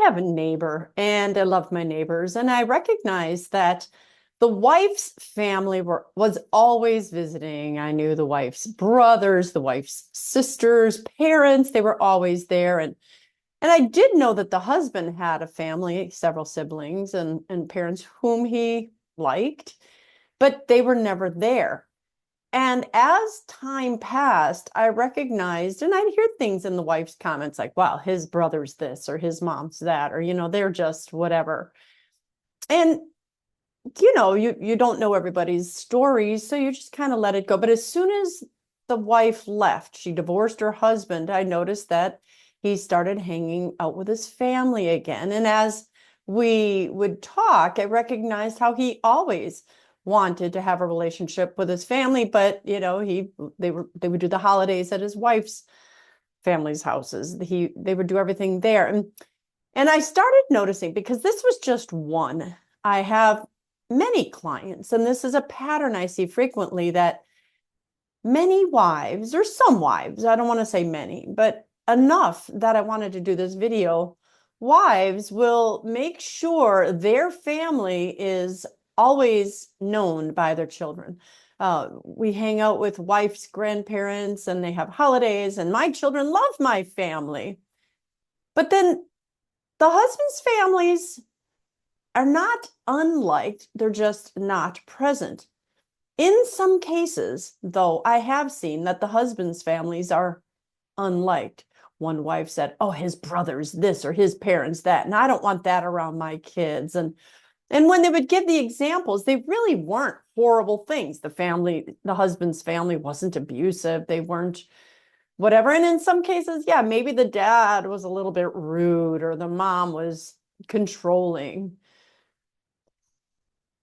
have a neighbor and I love my neighbors, and I recognized that the wife's family was always visiting. I knew the wife's brothers, the wife's sisters, parents, they were always there. And I did know that the husband had a family, several siblings and parents whom he liked, but they were never there. And as time passed, I recognized, and I'd hear things in the wife's comments like, wow, his brother's this or his mom's that, or, they're just whatever. And, you don't know everybody's stories, so you just kind of let it go. But as soon as the wife left, she divorced her husband, I noticed that he started hanging out with his family again. And as we would talk, I recognized how he always wanted to have a relationship with his family, but they would do the holidays at his wife's family's houses. They would do everything there. And I started noticing, because this was just one. I have many clients, and this is a pattern I see frequently, that many wives, or some wives, I don't want to say many, but enough that I wanted to do this video, wives will make sure their family is always known by their children. We hang out with wife's grandparents and they have holidays, and my children love my family. But then the husband's families are not unliked, they're just not present. In some cases, though, I have seen that the husband's families are unliked. One wife said, oh, his brother's this or his parents that, and I don't want that around my kids. And when they would give the examples, they really weren't horrible things. The husband's family wasn't abusive. They weren't whatever. And in some cases, yeah, maybe the dad was a little bit rude or the mom was controlling.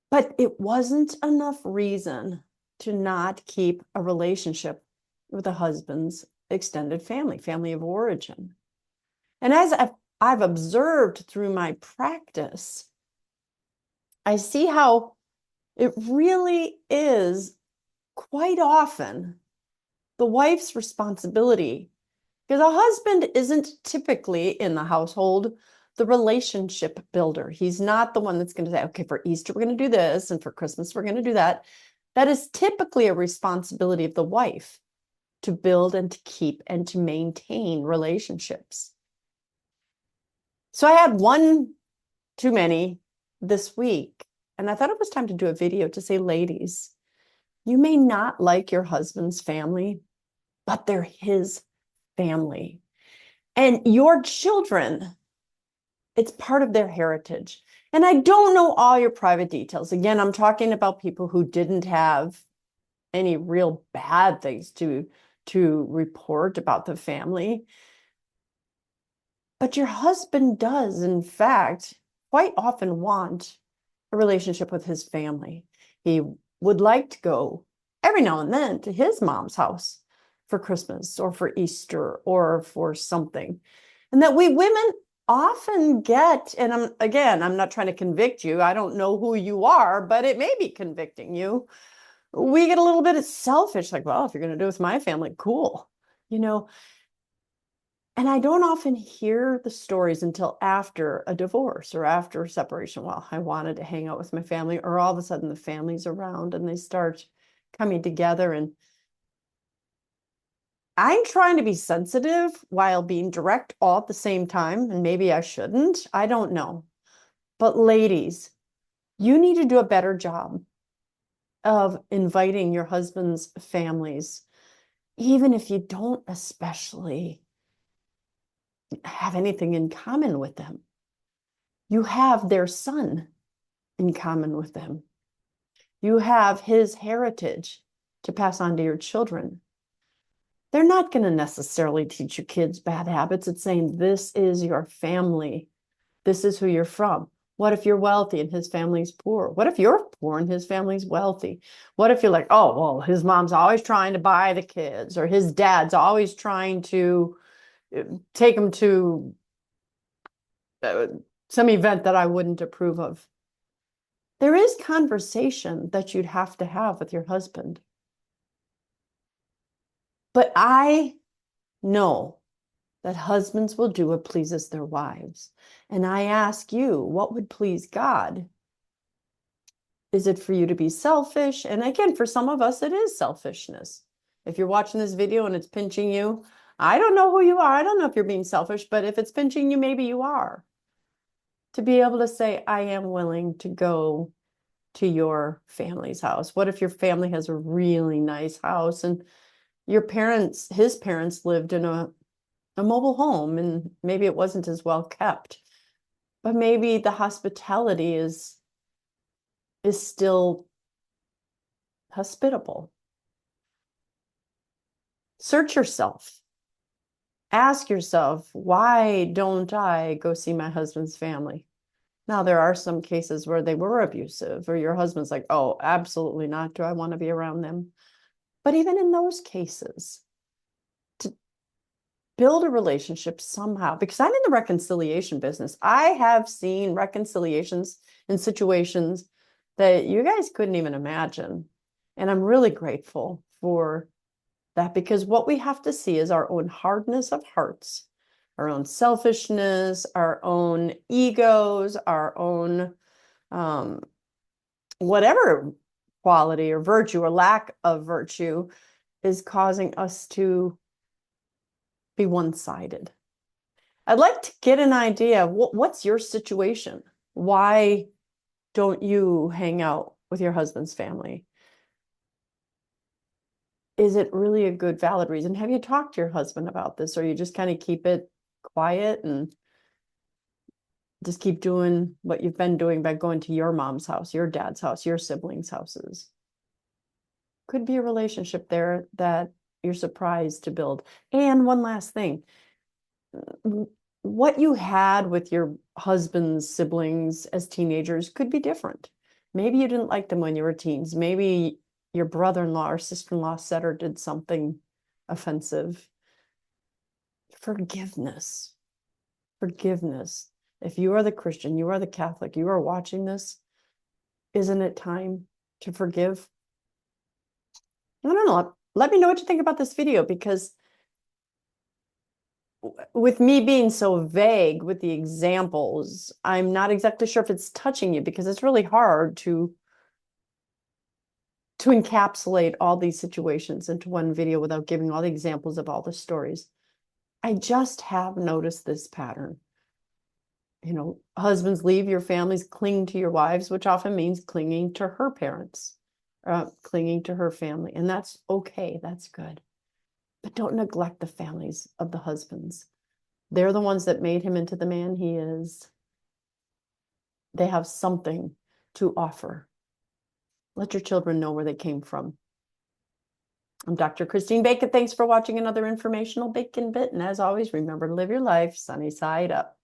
But it wasn't enough reason to not keep a relationship with the husband's extended family of origin. And as I've observed through my practice, I see how it really is quite often the wife's responsibility, because a husband isn't typically in the household the relationship builder. He's not the one that's going to say, okay, for Easter, we're going to do this, and for Christmas, we're going to do that. That is typically a responsibility of the wife, to build and to keep and to maintain relationships. So I had one too many this week, and I thought it was time to do a video to say, ladies, you may not like your husband's family, but they're his family. And your children, it's part of their heritage. And I don't know all your private details. Again, I'm talking about people who didn't have any real bad things to report about the family. But your husband does, in fact, quite often want a relationship with his family. He would like to go every now and then to his mom's house for Christmas or for Easter or for something. And that we women often get, and I'm not trying to convict you. I don't know who you are, but it may be convicting you. We get a little bit selfish, like, well, if you're going to do it with my family, cool. And I don't often hear the stories until after a divorce or after a separation. Well, I wanted to hang out with my family, or all of a sudden the family's around and they start coming together. And I'm trying to be sensitive while being direct all at the same time. And maybe I shouldn't. I don't know. But ladies, you need to do a better job of inviting your husband's families, even if you don't especially have anything in common with them. You have their son in common with them. You have his heritage to pass on to your children. They're not going to necessarily teach your kids bad habits. It's saying, this is your family. This is who you're from. What if you're wealthy and his family's poor? What if you're poor and his family's wealthy? What if you're like, oh, well, his mom's always trying to buy the kids, or his dad's always trying to take him to some event that I wouldn't approve of. There is conversation that you'd have to have with your husband. But I know that husbands will do what pleases their wives. And I ask you, what would please God? Is it for you to be selfish? And again, for some of us, it is selfishness. If you're watching this video and it's pinching you, I don't know who you are. I don't know if you're being selfish, but if it's pinching you, maybe you are. To be able to say, I am willing to go to your family's house. What if your family has a really nice house and your parents, his parents lived in a mobile home and maybe it wasn't as well kept, but maybe the hospitality is still hospitable. Search yourself. Ask yourself, why don't I go see my husband's family? Now, there are some cases where they were abusive, or your husband's like, oh, absolutely not. Do I want to be around them? But even in those cases, to build a relationship somehow, because I'm in the reconciliation business. I have seen reconciliations in situations that you guys couldn't even imagine. And I'm really grateful for that, because what we have to see is our own hardness of hearts, our own selfishness, our own egos, our own whatever quality or virtue or lack of virtue is causing us to be one-sided. I'd like to get an idea of what's your situation? Why don't you hang out with your husband's family? Is it really a good, valid reason? Have you talked to your husband about this, or you just kind of keep it quiet and just keep doing what you've been doing by going to your mom's house, your dad's house, your siblings' houses? Could be a relationship there that you're surprised to build. And one last thing, what you had with your husband's siblings as teenagers could be different. Maybe you didn't like them when you were teens. Maybe your brother-in-law or sister-in-law said or did something offensive. Forgiveness. Forgiveness. If you are the Christian, you are the Catholic, you are watching this, isn't it time to forgive? I don't know. Let me know what you think about this video, because with me being so vague with the examples, I'm not exactly sure if it's touching you, because it's really hard to encapsulate all these situations into one video without giving all the examples of all the stories. I just have noticed this pattern. You know, husbands leave your families, cling to your wives, which often means clinging to her parents, clinging to her family. And that's okay. That's good. But don't neglect the families of the husbands. They're the ones that made him into the man he is. They have something to offer. Let your children know where they came from. I'm Dr. Christine Bacon. Thanks for watching another informational Bacon Bit. And as always, remember to live your life sunny side up.